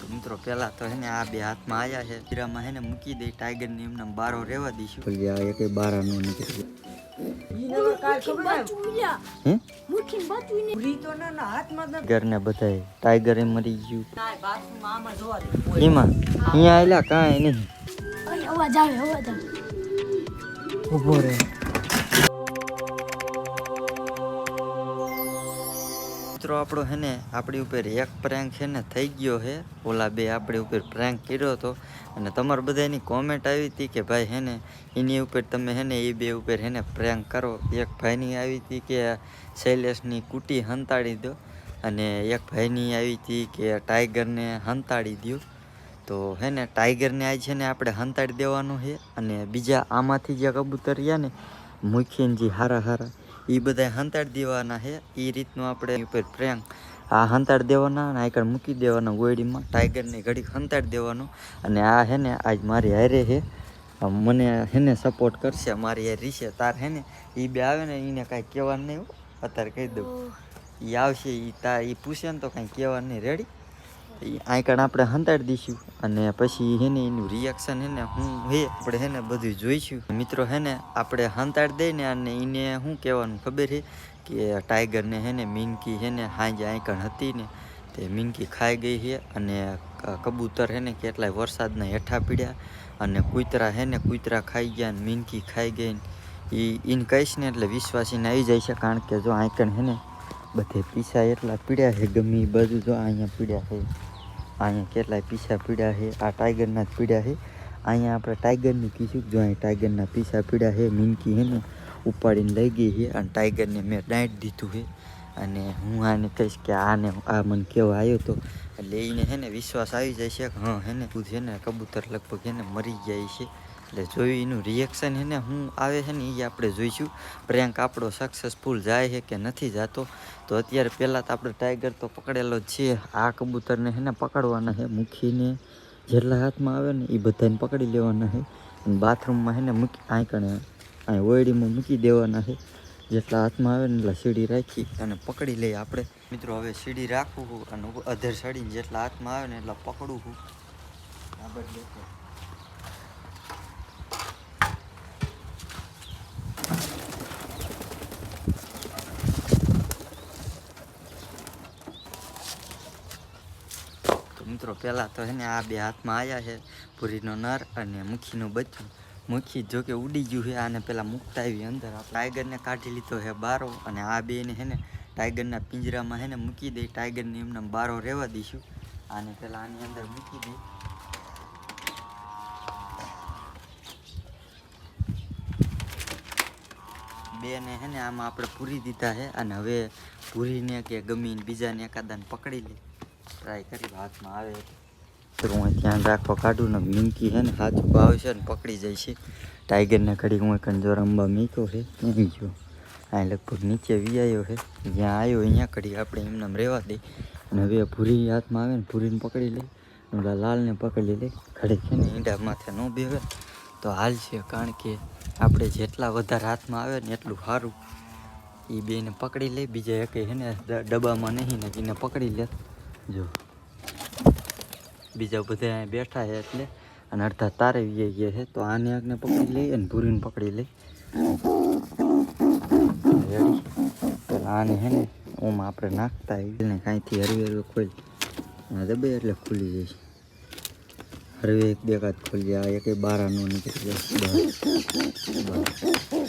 મિત્રો પેલા તો હેને આ બે હાથમાં આયા છે હીરામાં હેને મૂકી દે ટાઈગર ને એમને બારો રહેવા દઈશું એટલે આ એક બારા નો નીકળી ઘરને બધાય ટાઈગર મરી ગયું એમાં અહીંયા આયલા કાંઈ નહીં ઉભો રે મિત્રો આપણો હે ને આપણી ઉપર એક પ્રેન્ક છે ને થઈ ગયો છે ઓલા બે આપણી ઉપર પ્રેન્ક કર્યો હતો અને તમારે બધાની કોમેન્ટ આવી હતી કે ભાઈ હે ને એની ઉપર તમે હે ને એ બે ઉપર હે ને પ્રેન્ક કરો એક ભાઈની આવી હતી કે શૈલેષની કુટી હંતાડી દો અને એક ભાઈની આવી હતી કે ટાઈગરને હંતાડી દો તો હે ને ટાઈગરને આજ છે ને આપણે હંતાડી દેવાનું છે અને બીજા આમાંથી જે કબૂતર રહ્યા ને મુખ્યનજી હારા એ બધા હંતાડી દેવાના છે એ રીતનું આપણે ઉપર પ્રેન્ક આ હંતાડી દેવાના અને આગળ મૂકી દેવાના ગોળીમાં ટાઈગરને ઘડીક હંતાડી દેવાનું અને આ હે ને આજ મારી હારે છે મને હે ને સપોર્ટ કરશે મારી હારે રીશે તાર હે ને એ બે આવે ને એને કાંઈ કહેવાનું નહીં અત્યારે કહી દઉં એ આવશે એ પૂછે ને તો કાંઈ કહેવાનું નહીં રેડી આગળ આપણે હંતાડી દઈશું અને પછી હે ને એનું રિએક્શન હે ને હું હે આપણે હે ને બધું જોઈશું મિત્રો હે ને આપણે હંતાડી દઈને અને એને શું કહેવાનું ખબર છે કે ટાઈગરને હે ને મીનકી હે ને હાંજે આગળ હતી ને તે મીનકી ખાઈ ગઈ છે અને કબૂતર હે ને કેટલાય વરસાદના હેઠા પીડ્યા અને કૂતરા હે ને કૂતરા ખાઈ ગયા ને મીનકી ખાઈ ગઈ ને એને કહીશ ને એટલે વિશ્વાસીને આવી જાય છે કારણ કે જો આગળ હે ને બધે પીસા એટલા પીડ્યા છે ગમે એ બાજુ જો અહીંયા પીડ્યા છે અહીંયા કેટલાય પીસા પીડ્યા છે આ ટાઈગરના જ પીડ્યા છે અહીંયા આપણે ટાઈગરની કીધું જો અહીં ટાઈગરના પીસા પીડ્યા છે મીનકી છે ને ઉપાડીને લઈ ગઈ છે અને ટાઈગરને મેં દાંટી દીધું છે અને હું આને કહીશ કે આને આ મને કહેવા આવ્યો હતો એટલે એને છે ને વિશ્વાસ આવી જાય છે કે હા હે ને તું છે ને કબૂતર લગભગ એને મરી જાય છે એટલે જોયું એનું રિએક્શન હે ને હું આવે છે ને એ આપણે જોઈશું પ્રેન્ક આપણો સક્સેસફુલ જાય છે કે નથી જતો તો અત્યારે પહેલાં તો આપણે ટાઈગર તો પકડેલો જ છે આ કબૂતરને હે ને પકડવાના છે મૂકીને જેટલા હાથમાં આવે ને એ બધાને પકડી લેવાના છે અને બાથરૂમમાં હે ને મૂકી આંકણે અહીં ઓયડીમાં મૂકી દેવાના છે જેટલા હાથમાં આવે ને એટલા સીડી રાખી અને પકડી લઈએ આપણે મિત્રો હવે સીડી રાખવું અને અધર સડીને જેટલા હાથમાં આવે ને એટલા પકડવું આ બદલે મિત્રો પહેલાં તો હે ને આ બે હાથમાં આવ્યા છે પૂરીનો નર અને મુખીનું બચ્ચું મુખી જો કે ઉડી ગયું છે આને પહેલાં મૂકતા આવી અંદર આ ટાઈગરને કાઢી લીધો છે બારો અને આ બેને હે ને ટાઈગરના પિંજરામાં હે ને મૂકી દઈ ટાઈગરને એમને બારો રહેવા દઈશું આને પહેલાં આની અંદર મૂકી દઈ બેને હે ને આમાં આપણે પૂરી દીધા છે અને હવે પૂરીને કે ગમીને બીજાને એકાદાને પકડી લે ટ્રાય કરી હાથમાં આવે તો હું ધ્યાન રાખવા કાઢું ને મીનકી છે ને હાથ આવશે ને પકડી જાય છે ટાઈગરને ઘડી હું કંજો રમવા મીકો છે નહીં જો આ લગભગ નીચે વિયાયો છે જ્યાં આવ્યો અહીંયા ઘડી આપણે એમને રહેવા દઈ અને હવે ભૂરી હાથમાં આવે ને ભૂરીને પકડી લઈ ઓલા લાલને પકડી લે ઘડી છે ને ઈંડા માથે ન બેવે તો હાલ છે કારણ કે આપણે જેટલા વધારે હાથમાં આવે ને એટલું સારું એ બેને પકડી લે બીજા એક છે ને ડબ્બામાં નહીં ને એને પકડી લે જો બીજા બધા અહીંયા બેઠા છે એટલે અને અડધા તારે વી ગયા છે તો આને આગને પકડી લઈ અને ભૂરીને પકડી લઈ રેડી પેલા આને હે ને ઓમાં આપણે નાખતા આવીને કાંઈથી હરવે ખોલ દબે એટલે ખુલી જાય હરવે એક બે કાચ ખોલી જાય એક બારા નો નીકળી જાય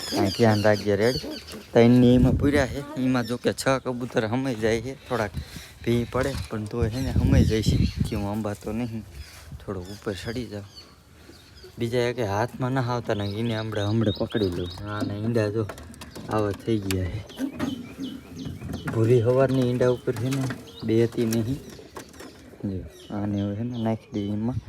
કાંઈ ધ્યાન રાખજે રેડી ત્રણની એમાં પૂર્યા છે એમાં જો કે 6 કબૂતર હમાઈ જાય છે થોડાક ભી પડે પણ તો છે ને હમાઈ જાય છે કેવું અંબાતો નહીં થોડો ઉપર ચડી જાવ બીજા એક હાથમાં ના આવતા ને એને હમણાં પકડી લઉં આને ઈંડા જો આવા થઈ ગયા છે ભૂરી સવારની ઈંડા ઉપર છે ને બે હતી નહીં જો આને હવે છે ને નાખી દઈએ એમાં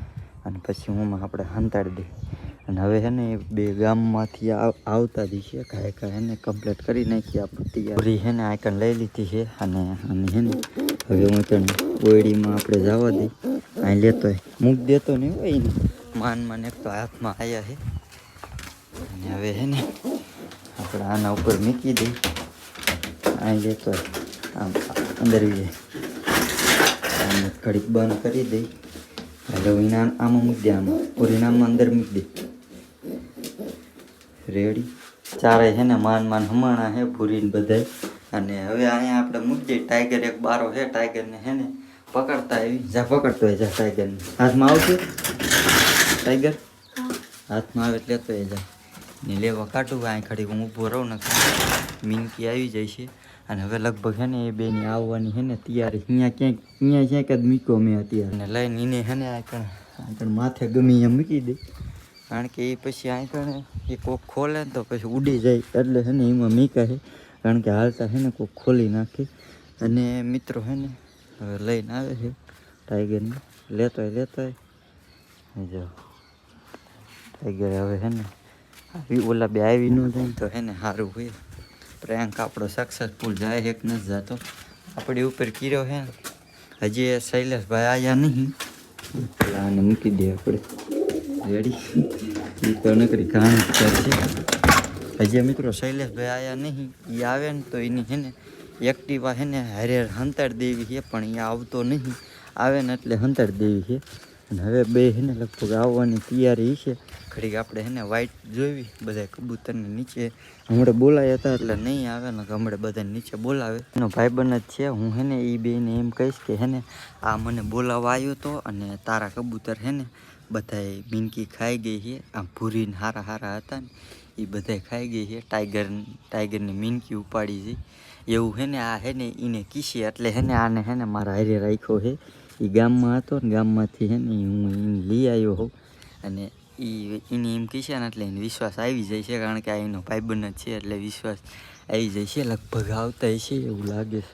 અને પછી હું આપણે હંતાડી દઈએ અને હવે છે ને બે ગામમાંથી આવતા જ છે કાંઈ એને કમ્પ્લીટ કરી નાખી આપણે તૈયાર ભૂરી છે ને આઈકન લઈ લીધી છે અને છે ને હવે હું તને ઓયડીમાં આપણે જવા દઈ અહીં લેતો મૂક દેતો નહીં હોય ને માન એક તો હાથમાં આવ્યા છે અને હવે છે ને આપણે આના ઉપર મૂકી દઈ અહીં લેતો આમ અંદર જાય ઘડીક બંધ કરી દઈ હેલો એના આમાં મૂકી દે, આમાં પૂરીનામાં અંદર મૂકી દે. રેડી. ચારે છે ને માન હમણાં હે પૂરીને બધાય. અને હવે અહીંયા આપણે મૂકી દઈએ. ટાઈગર એક બારો છે, ટાઈગરને છે ને પકડતા આવી. જા પકડતો હોય, જા ટાઈગરને હાથમાં આવશે. ટાઈગર હાથમાં આવે એટલે લેતો જા ને લેવા કાઢું. અહીં ખડી હું ઊભો રહું ને મિનકી આવી જાય છે. અને હવે લગભગ છે ને એ બેની આવવાની છે ને તૈયારી. અહીંયા ક્યાંક જ મૂક્યો મેં અત્યારે. અને લઈને એને છે ને આગળ માથે ગમે અહીંયા મૂકી દે. કારણ કે એ પછી આગળ એ કોક ખોલે ને તો પછી ઉડી જાય, એટલે છે ને એમાં મીકા છે. કારણ કે હાલતા છે ને કોક ખોલી નાખે. અને મિત્રો છે ને હવે લઈને આવે છે ટાઈગરને. લેતોય જો ટાઈગર હવે છે ને ઓલા બે આવી ન જાય તો છે ને સારું હોય. પ્રેન્ક આપણો સક્સેસફુલ જાય એક નથી જતો. આપણી ઉપર કીરો છે ને હજી શૈલેષભાઈ આવ્યા નહીં. આને મૂકી દે આપણે. રેડી. એ તો નકરી કહાણી કરશે. હજી મિત્રો શૈલેષભાઈ આવ્યા નહીં. એ આવે ને તો એની છે ને એક્ટિવા છે ને હારે હંતાડ દેવી છે, પણ અહીંયા આવતો નહીં. આવે ને એટલે હંતાડ દેવી છે. અને હવે બે છે ને લગભગ આવવાની તૈયારી છે. ઘડીક આપણે છે ને વાઇટ જોઈવી બધા કબૂતરને નીચે. હમણાં બોલાયા હતા એટલે નહીં આવે ને, હમણાં બધાને નીચે બોલાવે. એનો ભાઈબંધ જ છે. હું છે ને એ બેને એમ કહીશ કે છે ને આ મને બોલાવવા આવ્યો હતો અને તારા કબૂતર છે ને બધાએ મિનકી ખાઈ ગઈ છે. આમ ભૂરીને હારા હતા ને એ બધાય ખાઈ ગઈ છે. ટાઈગરની મિનકી ઉપાડી છે એવું છે ને. આ છે ને એને કીશે એટલે છે ને આને છે ને મારા હારે રાખ્યો છે. એ ગામમાં હતો ને ગામમાંથી છે ને હું એને લઈ આવ્યો હોઉં. અને એને એમ કીશે ને એટલે એને વિશ્વાસ આવી જાય છે. કારણ કે આ એનો ભાઈબંધ જ છે એટલે વિશ્વાસ આવી જાય છે. લગભગ આવતા છે એવું લાગે છે,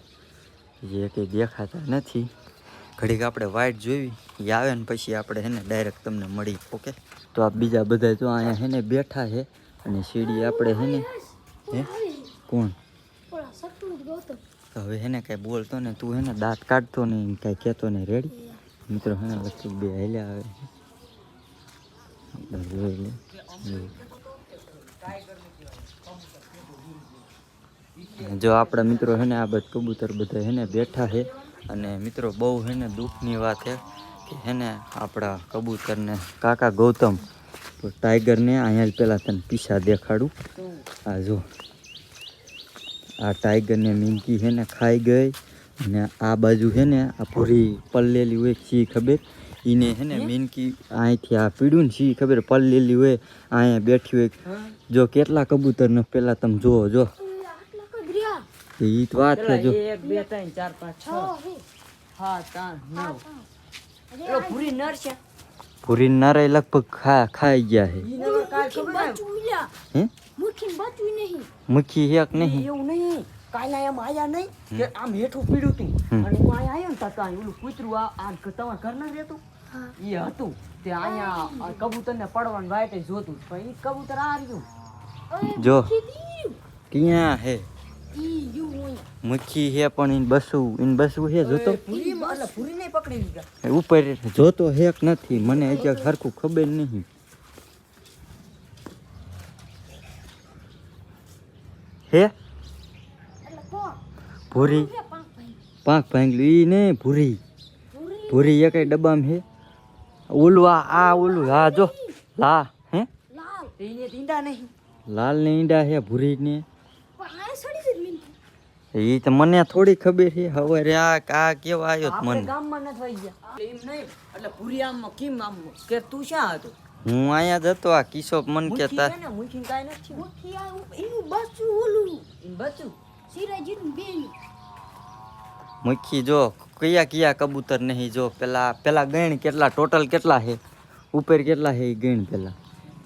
જે કંઈ દેખાતા નથી. ઘડીક આપણે વાઇટ જોઈ એ આવે ને પછી આપણે છે ને ડાયરેક્ટ તમને મળી. ઓકે. તો આ બીજા બધા તો અહીંયા છે ને બેઠા છે. અને સીડી આપણે છે ને હે કોણ તો હવે છે ને કાંઈ બોલતો ને તું છે ને દાંત કાઢતો ને કાંઈ કહેતો ને. રેડી મિત્રો છે ને લગભગ બે હાલ્યા આવે છે. જોઈ લે. જો આપણા મિત્રો છે ને આ બધા કબૂતર બધા છે ને બેઠા છે. અને મિત્રો બહુ છે ને દુઃખની વાત છે કે છે ને આપણા કબૂતરને કાકા ગૌતમ તો ટાઈગરને અહીંયા પહેલાં તને પીછા દેખાડું. આ જો આ ટાઈગરને મિનકી છે ને ખાઈ ગઈ. અને આ બાજુ છે ને આ પૂરી પલ્લેલી હોય શી ખબર. એને છે ને મિનકી અહીંથી આ પીડ્યું ને શી ખબર પલ્લેલી હોય અહીંયા બેઠી હોય. જો કેટલા કબૂતરને પહેલાં તમે જુઓ. જો એ તો વાત છે. જો 1 2 3 4 5 6 7 8 9 પૂરી નર છે. પૂરી નર લગભગ ખાઈ ગયા છે. મુખી એક નહીં એવું નહીં. કાલે એમ આયા નહીં કે આમ હેઠું પીડ્યું તું અને હું અહીંયા આવ્યો ને તો ઓલું કૂતરું આ તમારા ઘર ના રહેતું એ હતું તે અહીંયા કબૂતરને પડવાનું વાઈટે જોતું પણ એ કબૂતર આ રહ્યું. જો ક્યાં હે મુખી હે પણ ઇન બસવું હે. જોતો પૂરી નહીં પકડી લીધા ઉપર જોતો હેક નથી. મને હજી સરખું ખબર નહીં. હે ભૂરી પાંખ ભાંગલું ઈ ને ભૂરી એક ડબ્બામાં હે. ઓલું આ ઓલું હા જો લા હે લાલ ને ઈંડા હે ભૂરી ને. એ તો મને થોડી ખબર છે. હવે આ કેવા આવ્યો મને ગામમાં ન થઈ ગયા એમ નહીં. એટલે પૂરી આમ કેમ આમ કે તું શા હતો? હું અહીંયા જ હતો. આ કિશોપ મન કેતા મુખી કાઈ નથી. મુખી એનું બચ્ચું ઓલું બચ્ચું સિરાજીનું બેન મુખી જો કયા કબૂતર નહીં. જો પેલા ગણ કેટલા ટોટલ કેટલા છે ઉપર કેટલા છે એ ગણ પેલા.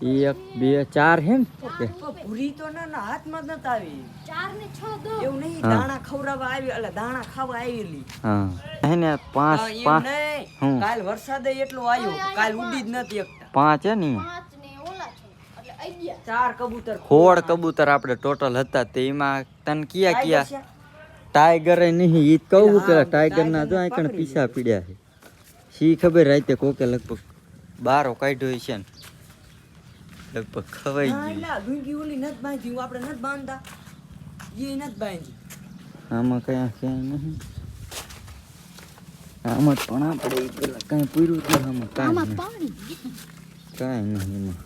1 2 4 હે ને. ઓકે પૂરી તો ના હાથમાં જ નતા આવી. 4 ને 6 દો એવું નહીં. દાણા ખવડાવવા આવી એટલે દાણા ખાવા આવેલી. હા હે ને 5 કાલ વરસાદ એટલો આવ્યો કાલ ઉડી જ નથી એકતા. 5 હે ને 5 ને ઓલા છે એટલે 11 4 કબૂતર 16 કબૂતર આપણે ટોટલ હતા. તેમાં તને કયા ટાઈગર નહીં. ઈ કહું પેલા ટાઈગર ના જો આ કણ પીછા પીડ્યા છે. શી ખબર રાતે કોકે લગભગ બારો કાઢ્યો છે ને લગભગ ખવાઈ ગયું. ડુંગી ઓલી નત બાંધી આપણે નત બાંધતા એ નત બાંધી. આમાં ક્યાંય નહીં. આમાં પણ આપણે પેલા કાંઈ પૂર્યું હતું આમાં આમાં કાંઈ પાણી કાંઈ નહીં એમાં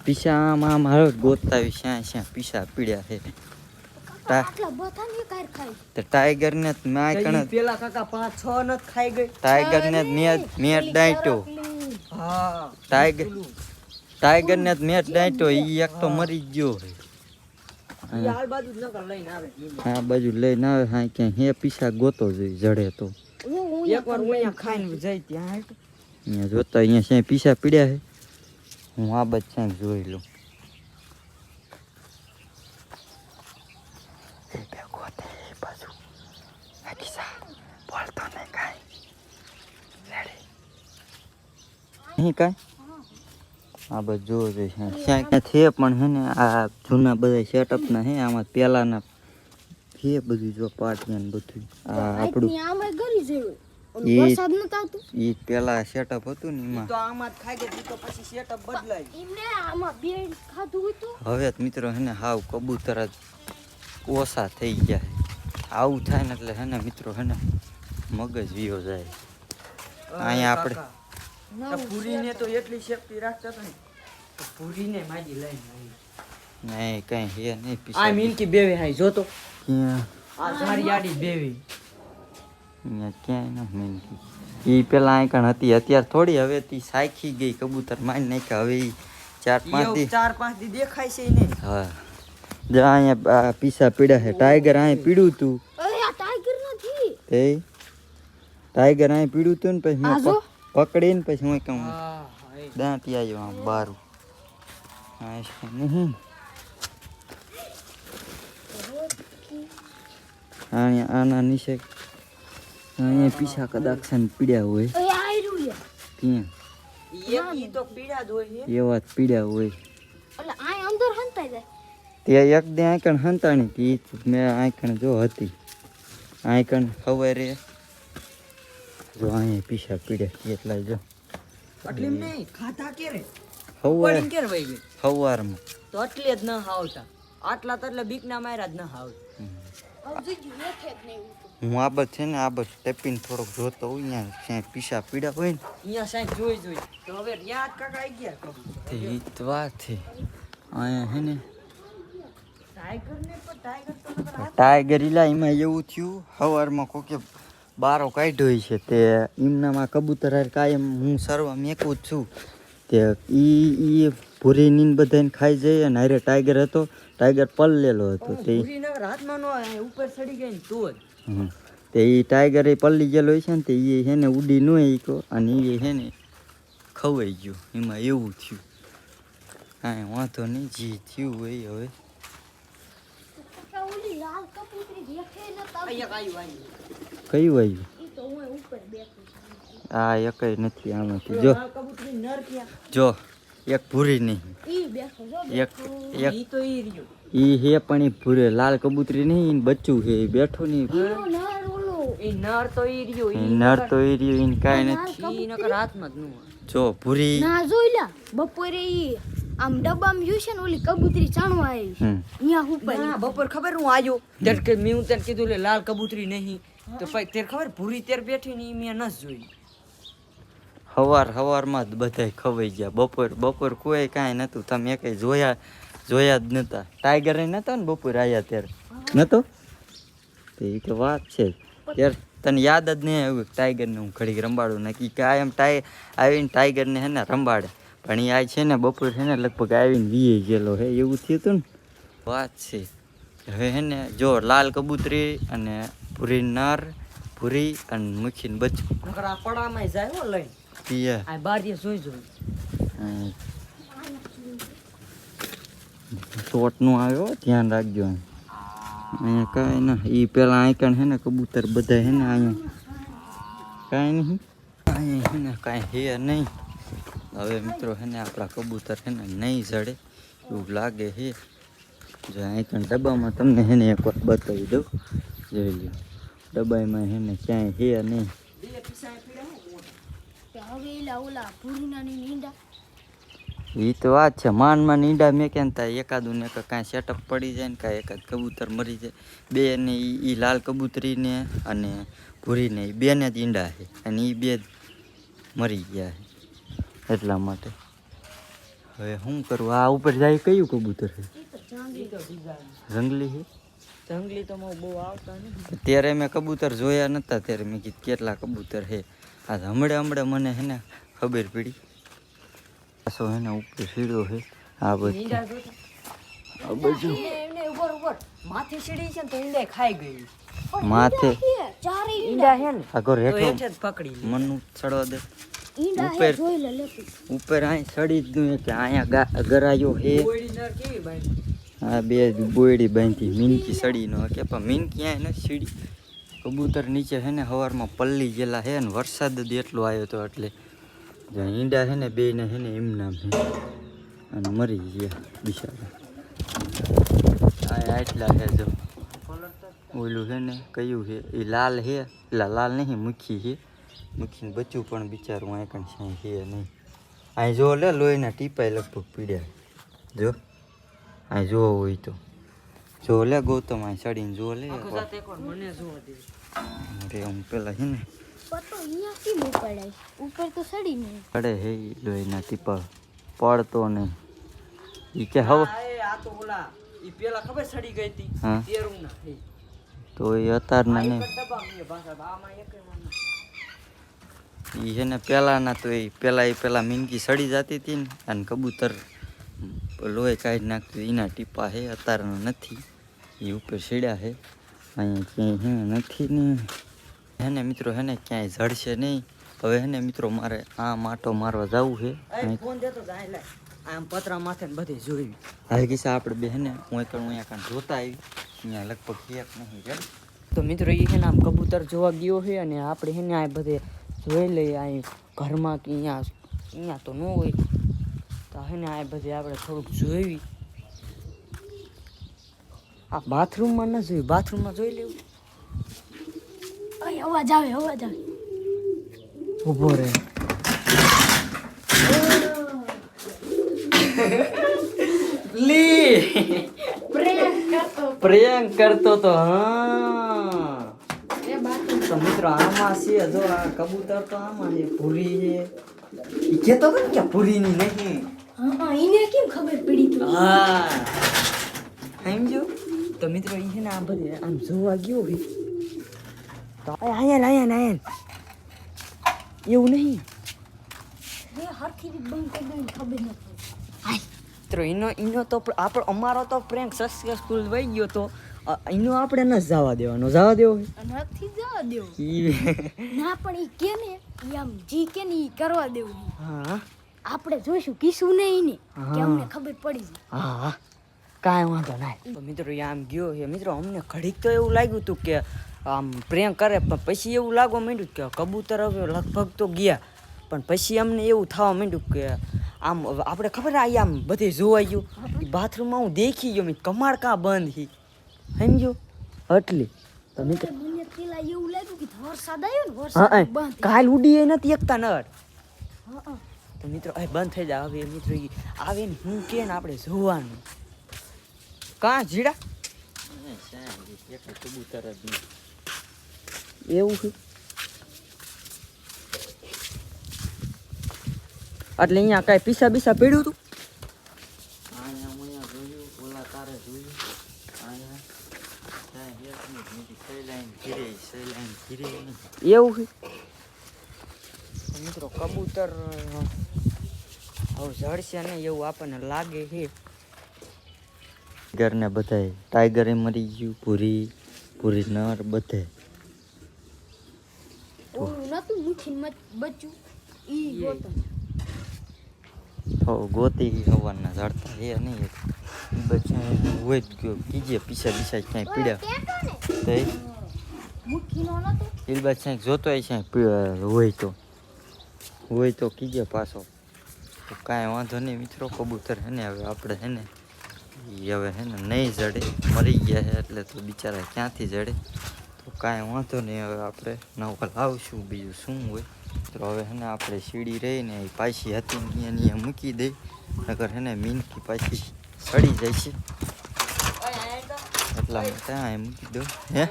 પીસા આમાં મારો ગોતાવી શ્યાં પીસા પીડ્યા છે આટલા બધા ને કાર ખાય તો ટાઈગર ને મેં કણ પેલા કાકા 5-6 નત ખાઈ ગઈ. ટાઈગર ને મેં ડાંટ્યો હા ટાઈગર ને મેચ ડાંટ્યો ઈ એક તો મરી જ ગયો છે ઈ હાલ બાજુ જ નકર લઈને આવે. આ બાજુ લઈને આવે હા ક્યાં હે પીસા ગોતો જોઈ જડે તો એકવાર હું અહીંયા ખાઈને જઈ ત્યાં હાલ. અહીંયા જોતા અહીંયા શ્યાં પીસા પીડ્યા છે હું આ બાજુ શ્યાં જોઈ લઉં એ બે ગોતે એ બાજુ આ પીસા બોલતો નહીં કાંઈ રેડી નહીં કાંઈ આ બધું જોવો જોઈએ ક્યાં ક્યાં છે પણ હે ને આ જૂના બધા સેટઅપના હે આમાં પહેલાના છે બધું જો પાટિયા ને બધું આ આપણું આમે ગરી જેવું ઈ- વરસાદ નતો આવતો એ પેલા સેટઅપ હતું ને એમાં તો આમાં જ ખાઈ ગઈ તો પછી સેટઅપ બદલાય. એમને આમાં બે ખાધું હોય તો હવે તો મિત્રો હે ને હાવ કબૂતર જ ઓછા થઈ ગયા છે આવું થાય ને એટલે હે ને મિત્રો હે ને મગજ વિયો જાય અહીંયા આપણે તો પૂરીને તો એટલી સેફટી રાખતા હતા ને તો પૂરીને માજી લઈને આવી. નહીં કઈ હે નહીં આ પીસા મિનકી બેવે હાઈ જોતો ક્યાં આ ઝાડી આડી બેવે. અહીંયા ક્યાંય ન મેનકી એ પેલા અહીં કણ હતી અત્યારે થોડી હવે તી સાયખી ગઈ કબૂતર મારી નાખ્યા હવે ઈ 4-5 દી 4-5 દી દેખાય છે ઈ નહીં. હા જો અહીંયા આ પીસા પીડા છે ટાઈગર અહીં પીડ્યું તું અરે આ ટાઈગર નથી તે ટાઈગર અહીં પીડ્યું તું ને પછી આ મેં જો. પકડીને પછી હું કહું હા હા દાંતી આવ્યો આમ બારું હા છે નહીં અહીંયા આના નીચે અહીંયા પીસા કદાચ છે ને પીડ્યા હોય એ આયરું લે ત્યાં ઈ તો પીડા જ હોય છે. એવા જ પીડ્યા હોય એટલે આ અંદર હંતાઈ જાય તે એક દે આંકણ હંતાણી હતી ઈ મેં આંકણ જો હતી આંકણ ખબર જો અહીંયા પીસા પીડ્યા એટલા જો એટલે એમ નહીં ખાધા કેરે ખવાર પડીને કેરે વઈ ગઈ ખવારમાં તો એટલે જ ન હાવતા આટલા તો એટલે બીકના માર્યા જ ન હાવ. હવે જોજો હેઠે જ નહીં ઉઠતું. હું આ બધ છે ને આ બધ ટેપીને થોડોક જોતો હોય અહીંયા ક્યાંય પીસા પીડા હોય ને અહીંયા સાહેબ જોઈ તો હવે યાદ કાકા આવી ગયા કબૂતર. તે ઈ જ વાત છે અહીંયા હે ને ટાઈગર ને પણ ટાઈગર તો નકર હાથ ટાઈગર ઈલા એમાં એવું થયું સવારમાં કોકે બારો કાઢ્યો છે તે એમનામાં કબૂતર હારે કાયમ હું સરવા મેકું જ છું તે ઈ ભૂરીની ને બધાને ખાઈ જાય અને હારે ટાઈગર હતો ટાઈગર પલ્લેલો હતો તે પૂરી નગર હાથમાં નો આવે ઉપર ચડી ગઈ ને તો જ હમ. તે ઈ ટાઈગર એ પલ્લી ગયેલો છે ને તે એ હે ને ઉડી ન ઈકો અને એ હે ને ખવાઈ ગયું એમાં એવું થયું કાંઈ વાંધો નહીં જે થયું હોય હવે કાકા ઓલી લાલ કબૂતરી દેખે ન તો અહીંયા આવ્યું કયું આવ્યું ઈ તો હું ઉપર બેઠું છું. આ એકય નથી આમાંથી જો કબૂતરી નર ક્યાં જો એક ભૂરી નહીં ઈ બેઠો જો એક એક ઈ તો ઈ રહ્યું ઈ હે પણ ઈ ભૂરે લાલ કબૂતરી નહીં ઈને બચ્ચું છે ઈ બેઠું નહીં ઈનો નર ઓલો ઈ નર તો ઈ રહ્યું ઈ નર તો ઈ રહ્યું ઈને કાંઈ નથી ઈ નકર હાથમાં જ નું જો ભૂરી ના જોઈ લા બપોરે ઈ આમ ડબ્બામાં જોઈ છે ને ઓલી કબૂતરી ચાણવા આવી હમ ન્યા ઉપર ના બપોર ખબર હું આવ્યો ત્યારે કે મેં તને કીધું લે લાલ કબૂતરી નહીં તો પછી તેર ખબર ભૂરી તેર બેઠી ને ઈ મેં ન જોઈ. હવારમાં જ બધાય ખવાઈ ગયા બપોર કોઈ કાંઈ નતું તમે કઈ જોયા જ નતા ટાઈગર એ નતો ને બપોર આયા ત્યારે નતો તે ઈ તો વાત છે ત્યારે તને યાદ જ નહીં આવ્યું ટાઈગરને હું ઘડીક રંબાડું નક્કી કાયમ આવીને ટાઈગરને હે ને રંબાડે પણ એ આ છે ને બપોર છે ને લગભગ આવીને વીએ ગયેલો હે એવું થયું હતું ને વાત છે હવે હે ને જો લાલ કબૂતરી અને ભૂરી નર ભૂરી અને મુખીને બચ્ચું નકર આ પડામાં જાય હો લઈ પીએ આ બારીએ જોઈ શોટ નું આવ્યો ધ્યાન રાખજો અહીંયા કાંઈ ના એ પેલા આંકણ હે ને કબૂતર બધા હે ને અહીંયા કાંઈ નહીં અહીંયા હે ને કાંઈ હે નહીં હવે મિત્રો હે ને આપણા કબૂતર હે ને નહીં જડે એવું લાગે હે જો આંકણ ડબ્બામાં તમને હે ને એક વાર બતાવી દઉં જોઈ લ્યો ડબ્બામાં હે ને ક્યાંય હે નહીં કે હવે એલા ઓલા ભૂરીનાની નીંડા એ તો વાત છે. માન ઈંડા મેકે ને ત્યાં એકાદું ને કાંઈ સેટઅપ પડી જાય ને કાંઈ એકાદ કબૂતર મરી જાય. બે ને એ લાલ કબૂતરીને અને ભૂરીને એ બેને જ ઈંડા છે અને એ બે જ મરી ગયા છે. એટલા માટે હવે શું કરું? આ ઉપર જાય કયું કબૂતર છે? જંગલી છે. જંગલી તો બહુ આવતા નથી. ત્યારે મેં કબૂતર જોયા નતા ત્યારે મેં કીધું કેટલા કબૂતર છે. આ હમણાં મને હે ને ખબર પડી. પાછો હે ને ઉપર સીડ્યો છે. આ બધું આ બધું માથે સીડી છે ને તો ઈંડા ખાઈ ગઈ. માથે ચારે ઈંડા છે ને આગળ તો હેઠો હેઠે જ પકડી લે. મનનું ચડવા દે. ઈંડા ઉપર. હે જોઈ લે લેતું. ઉપર અહીં સડી જ દઉં કે અહીંયા ગરાયો હે. કોયડી નર કેવી બાઈ. આ બે બોયડી બાંધી મીનકી સડી નો કે પણ મીનકી અહીંયા નથી સીડી. કબૂતર નીચે છે ને સવારમાં પલ્લી ગયેલા છે ને વરસાદ જ એટલો આવ્યો હતો એટલે જ્યાં ઈંડા છે ને બે ને છે ને એમ નામ છે અને મરી ગયા બિચારા. આ એટલા છે જો. ઓલું છે ને કયું છે એ લાલ છે. પેલા લાલ નહીં મુખી છે. મુખીને બચ્ચું પણ બિચારું અહીં કણ છે નહીં. અહીં જો લે લોહીના ટીપાય લગભગ પીડ્યા. જો અહીં જોવો હોય તો જો લે ગૌતમ અહીં ચડીને જો લે આખો જાત એકવાર મને જોવા દે. અરે હું પેલા છે ને પતો અહીંયા કેમ ઉપાડાય? ઉપર તો સડી નહીં. પડે હે ઈ લોહીના ટીપા પડતો નહીં. ઈ કે હવે આ તો ઓલા ઈ પેલા ખબર સડી ગઈ હતી હા. તેરું ના થઈ. તો એ અતારના આ નહીં. એક જ ડબ્બા મે પાછા આમાં એક ઈ છે ને પેલાના તો એ પેલા મીનકી સડી જતી હતી ને અને કબૂતર લોહી કાઢી નાખતું એના ટીપા હે. અત્યારના નથી. એ ઉપર સીડ્યા છે. અહીંયા ક્યાંય હે નથી ને હે ને મિત્રો હે ને ક્યાંય જડશે નહીં. હવે હે ને મિત્રો મારે આ માટો મારવા જવું છે. એ ફોન દેતો જાય લે. આમ પતરા માથે ને બધે જોઈ. હાલ કિસ્સા આપણે બે હે ને હું અહીંયા કાંઈ જોતા આવી અહીંયા લગભગ એક નહીં જડ. તો મિત્રો એ છે ને આમ કબૂતર જોવા ગયો છે અને આપણે છે ને આ બધે જોઈ લઈએ અહીં ઘરમાં કે અહીંયા તો ન હોય તો છે ને આ બધે આપણે થોડુંક જોઈ. આ બાથરૂમમાં ન જોયું. બાથરૂમમાં જોઈ લેવું. અય અવાજ આવે ઊભો રહે. લી પ્રેંક કરતો તો. હા તો મિત્રો આમાં છે જો આ કબૂતર તો આમાં છે. પૂરી છે ઈ કેતો હતો ને કે પૂરીની નહીં. હા એને કેમ ખબર પડી તું? હા સમજો. તો મિત્રો ઈ છે ને આ બધે આમ જોવા ગયો છે તો આયા એવું નહીં. રે હરખી રીત બંધ કરી દે ખબર નથી. મિત્રો એનો તો અમારો તો પ્રેન્ક સક્સેસફુલ થઈ ગયો તો એનો આપણે ન જવા દેવાનો. જવા દેવો નથી જવા દેવું. ઈ ના પણ ઈ કે ને ઈ આમ જી કે ને ઈ કરવા દેવું. હા આપણે જોઈશું કીશું નહીં ને કે હા. અમને ખબર પડી જાય. હા કાંઈ વાંધો નહીં. તો મિત્રો એ આમ ગયો છે. મિત્રો અમને ઘડીક તો એવું લાગ્યું હતું કે આમ પ્રેમ કરે પણ પછી એવું લાગવા માંડ્યું કે કબૂતર હવે લગભગ તો ગયા પણ પછી અમને એવું થવા માંડ્યું કે આમ આપણે ખબર આ આમ બધે જોવાઈ ગયું. બાથરૂમમાં હું દેખી ગયો મેં કમાડ કાં બંધ હી સમજો એટલે તો મિત્રો મને પેલા એવું લાગ્યું કે વરસાદ આવ્યો ને હા વરસાદ બંધ. કાલ ઉડી એ નથી એકતા નર. હા તો મિત્રો એ બંધ થઈ જાય. હવે મિત્રો ઈ આવે ને હું કે ને આપણે જોવાનું કાં જીડા કબૂતર જ નહીં. એવું છે. એટલે અહીંયા કાંઈ પીસા બીસા પડ્યું હતું. અહીંયા જોયું ઓલા તારે જોયું અહીંયા સહેલાઈને ઘીરે એવું છે. તો મિત્રો કબૂતર હવે જડશે ને એવું આપણને લાગે છે. ટાઈગર ને બધાય ટાઈગર એ મરી ગયું. પૂરી નર બધે ઓલું નતું મુઠીને બચ્ચું ઈ ગોતો. તો ગોતી હવાના ઝડતા હે નહીં ઈ બચ્ચા હોય જ ગયો કીજે પીછા ક્યાંય પીડ્યા તો મુઠ્ઠીનો નતો. એ બચ્ચા જોતો હોય તો કીજે પાછો. તો કાંઈ વાંધો નહીં મિત્રો. કબૂતર હે ને હવે આપણે હે ને ઈ હવે હે ને નહીં જડે મરી ગયા છે એટલે તો બિચારા ક્યાંથી જડે. તો કાંઈ વાંધો નહીં. હવે આપણે નવા લાવશું બીજું શું હોય. તો હવે હે ને આપણે સીડી રહી ને એ પાછી હતી ને અહીંયા મૂકી દઈ નકર હે ને મીનકી પાછી સડી જાય છે એટલા માટે આ મૂકી દો હે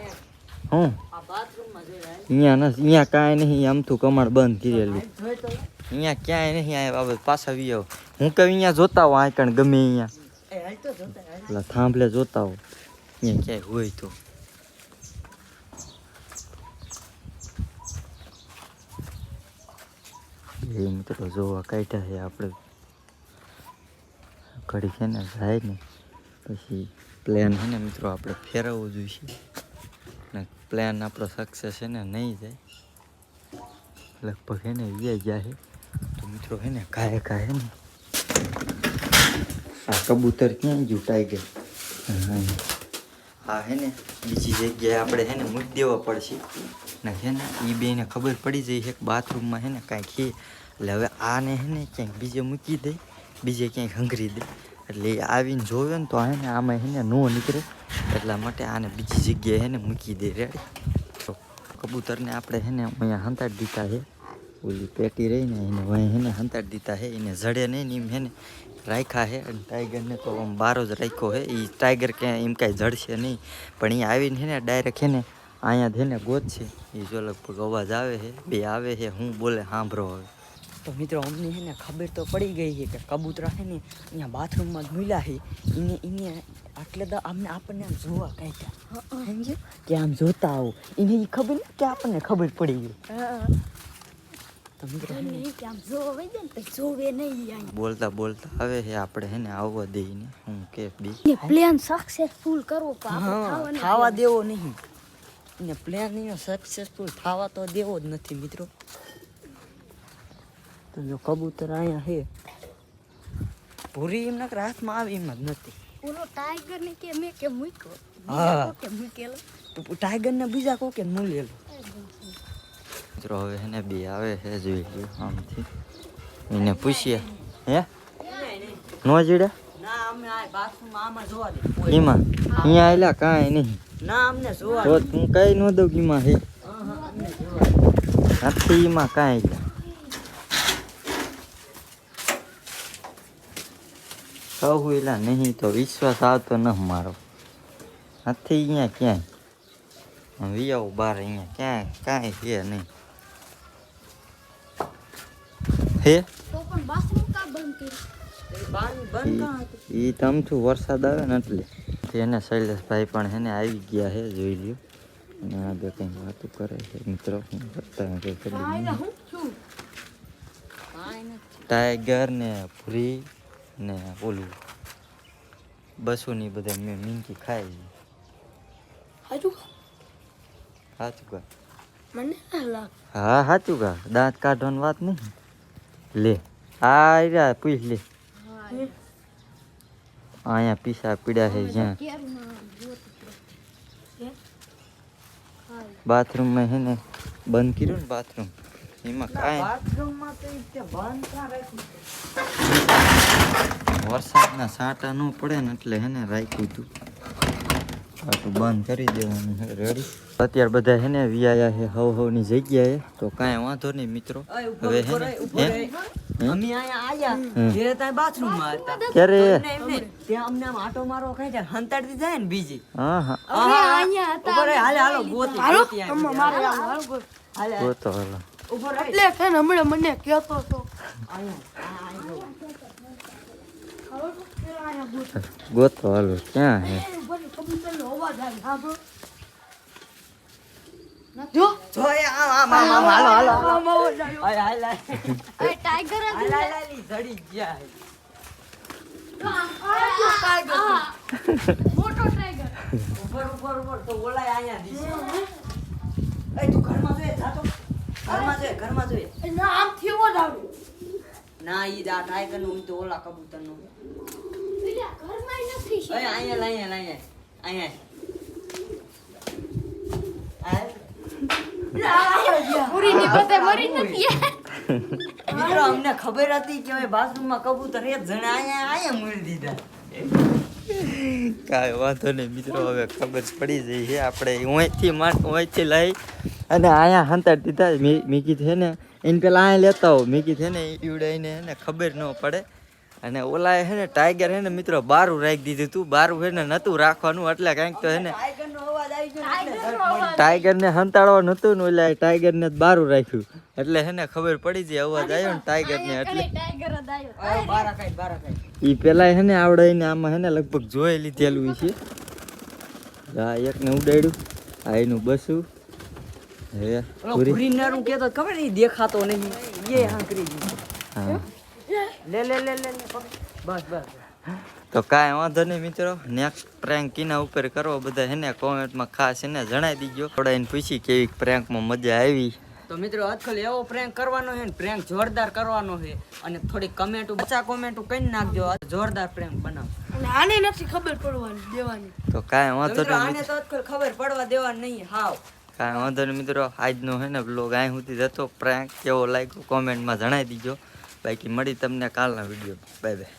હું આ બાથરૂમમાં જોઈ રહ્યા અહીંયા કાંઈ નહીં આમ તો કમાડ બંધ કરેલું જોઈ તો અહીંયા ક્યાંય નહીં આ બાબત પાછા વી આવો હું કહું અહીંયા જોતા હો આ કણ ગમે અહીંયા એ હાલ તો જોતા હાલ. પેલા થાંભલે જોતા હો અહીંયા ક્યાંય હોય તો એ મિત્રો જોવા કાઢ્યા છે આપણે ઘડી છે ને જાય ને પછી પ્લેન છે ને મિત્રો આપણે ફેરવવું જોઈશે ને પ્લેન આપણો સક્સેસ છે ને નહીં જાય લગભગ છે ને વ્યાઈ ગયા છે તો મિત્રો છે ને કાંઈ હે ને આ કબૂતર ક્યાં ગયું ટાઈગર હા હે ને બીજી જગ્યાએ આપણે છે ને મૂકી દેવા પડશે ને છે ને એ બેને ખબર પડી જાય છે કે બાથરૂમમાં છે ને કાંઈક છે એટલે હવે આને છે ને ક્યાંક બીજે મૂકી દે બીજે ક્યાંક હંગરી દે એટલે એ આવીને જોવે ને તો હે ને આમાં છે ને નો નીકળે એટલા માટે આને બીજી જગ્યાએ છે ને મૂકી દે રેડી તો કબૂતરને આપણે છે ને અહીંયા હંતાડી દીધા છે ઓલી પેટી રહીને એને વहीं છે ને હંતાડી દીધા છે એને જડે નહીં ને એમ છે ને રાખ્યા છે અને ટાઈગરને તો આમ બાર જ રાખ્યો છે એ ટાઈગર ક્યાંય એમ કાંઈ જડશે નહીં પણ એ આવીને છે ને ડાયરેક્ટ છે ને અહીંયા છે ને ગોતશે એ જો લગભગ અવાજ આવે છે બે આવે છે હું બોલે સાંભળો હવે તો મિત્રો અમને છે ને ખબર તો પડી ગઈ છે કે કબૂતરા છે ને અહીંયા બાથરૂમમાં જ મૂલ્યા છે એને એટલે તો આપણને આમ જોવા કાઢ્યા સમજ્યો કે આમ જોતા આવો એને એ ખબર નહીં કે આપણને ખબર પડી ગઈ તો મિત્રો છે ને કે આમ જોવે દે ને તો જોવે નહીં બોલતા બોલતા આવે છે આપણે છે ને આવવા દઈને હું કે બી ને પ્લાન સક્સેસફુલ કરવો હા ખાવા દેવો નહીં એને પ્લાન એનો સક્સેસફુલ થવા તો દેવો જ નથી મિત્રો તો જો કબૂતર અહીંયા છે પૂરી એમના હાથમાં આવી એમ જ નથી ઓલો ટાઈગર ને કે મેં કે મૂક્યો હા. કે મૂકેલો ટાઈગર ને બીજા કોકે મૂલેલું મિત્રો હવે છે ને બી આવે છે જોઈ લ્યો આમથી એને પૂછીએ હે નો જીડે ના અમને આ બાથરૂમમાં આમાં જોવા દે એમાં અહીંયા આયલા કાંઈ નહીં ના અમને જોવા તો હું કઈ ન દઉં કે એમાં હે નથી એમાં કાંઈ કહું એલા નહીં તો વિશ્વાસ આવતો ન મારો નથી અહીંયા ક્યાંય વિયાવું બાર અહીંયા ક્યાંય કાંઈ છે નહીં હે તો પણ બાથરૂમ કા બંધ કર્યું બંધ કાં હતું એ તમથું વરસાદ આવે ને એટલે એને શૈલેષભાઈ પણ એને આવી ગયા છે જોઈ લ્યો અને આ બે કંઈ વાતો કરે છે મિત્રો હું કરતા કંઈ ખબર નહીં. હું છું ટાઈગર ને ભૂરી ને ઓલું બસુની બધા મેં મીંકી ખાય છે હજુ સાચું કા મને ના લાગ હા સાચું કા દાંત કાઢવાની વાત નહીં લે આ રહ્યા પૂછ લે અહીંયા પીસા પીડા છે જ્યાં બાથરૂમમાં છે ને બંધ કર્યું ને બાથરૂમ એમાં કાંઈ બાથરૂમમાં તો તે બંધ કાં રાખ્યું વરસાદના સાટા ન પડે ને એટલે હે ને રાખ્યું હતું આટલું બંધ કરી દેવાનું છે રેડી અત્યારે બધા હે ને વિયાયા છે હવની જગ્યાએ તો કાંઈ વાંધો નહીં મિત્રો હવે હે ને હે? અમે અહીંયા આયા જે ત્યાં બાથરૂમમાં હતા ક્યારે એમને ત્યાં અમને આમ આટો મારો કઈ જાય હંતાડતી જાય ને બીજી હા હા હવે અહીંયા હતા ઉપર હાલે હાલો ગોતી ગોતી આવી મારે હાલે ગોતો હાલો ઉપર રહી એટલે કે હમણાં મને કહેતો હતો ગોતો હાલો ક્યાં હે કબૂતરનો અવાજ આવે સાંભળો જો જો એ આમ હાલો હાલો આમ અવાજ આવ્યો. હાલ હાલ હાલ એ ટાઈગર જ હાલ હાલ હાલ ઈ જડી ગયા મોટો ટાઈગર ઉપર ઉપર ઉપર તો ઓલાય અહીંયા દીશે એ તું ઘરમાં જોઈએ જા તો ઘરમાં જોઈએ ના આમ થયો જ આવે ના ઈ દા ટાઈગર નું તો ઓલા કબૂતર નું એટલે ઘરમાં નથી છે અહીંયા પૂરીની બધે મરી નથી મિત્રો અમને ખબર હતી કે હવે બાથરૂમમાં કબૂતર એક જણા અહીંયા મૂકી દીધા કાંઈ વાંધો નહીં મિત્રો હવે ખબર પડી જઈ છે આપણે અહીંથી લઈ અને અહીંયા હંતાડી દીધા મેં કીધું છે ને એને પેલા આ લેતા હો મેં કીધું ને ઈવડાઈને એને ખબર ન પડે. અને ઓલા હે ને ટાઈગર હે ને મિત્રો બારું રાખી દીધું તું. બારું હે ને નતું રાખવાનું એટલે કાંઈક તો હે ને ટાઈગરનો અવાજ આવી ગયો ને એટલે ટાઈગર ને સંતાડવાનું નતું ને ઓલા ટાઈગર ને બારું રાખ્યું એટલે હે ને ખબર પડી જાય અવાજ આવ્યો ને ટાઈગર ને એટલે ટાઈગર જ આવ્યો. આયો બારા કાઈ ઈ પેલા હે ને આવડે ને આમાં હે ને લગભગ જોઈ લીધેલું છે. આ એક ને ઉડાડ્યું આ એનું બસું હે ઓલો પૂરી ભૂરીનારું કેતો ખબર નહીં દેખાતો નહીં એ હાંકરી ગયું હા લે લે લે લે લે, બસ બસ તો કાંઈ વાંધો નહીં મિત્રો. નેક્સ્ટ પ્રેન્ક કિના ઉપર કરવો બધા હે ને કોમેન્ટમાં ખાસ એને જણાવી દીજો. થોડા એને પૂછી કેવી પ્રેન્કમાં મજા આવી. તો મિત્રો આજકાલ એવો પ્રેન્ક કરવાનો છે ને પ્રેન્ક જોરદાર કરવાનો છે અને થોડી કમેન્ટો બચા કોમેન્ટો કરી નાખજો જોરદાર પ્રેન્ક બનાવ અને આને નથી ખબર પડવાની દેવાની. તો કાંઈ વાંધો મિત્રો નહીં આને તો આજકાલ ખબર પડવા દેવા નહીં હાવ કાંઈ વાંધો નહીં મિત્રો. આજનો હે ને બ્લોગ અહીં સુધી જતો. પ્રેન્ક કેવો લાગ્યો કોમેન્ટમાં જણાવી દીજો. બાકી મળી તમને કાલના વિડીયો. Bye bye.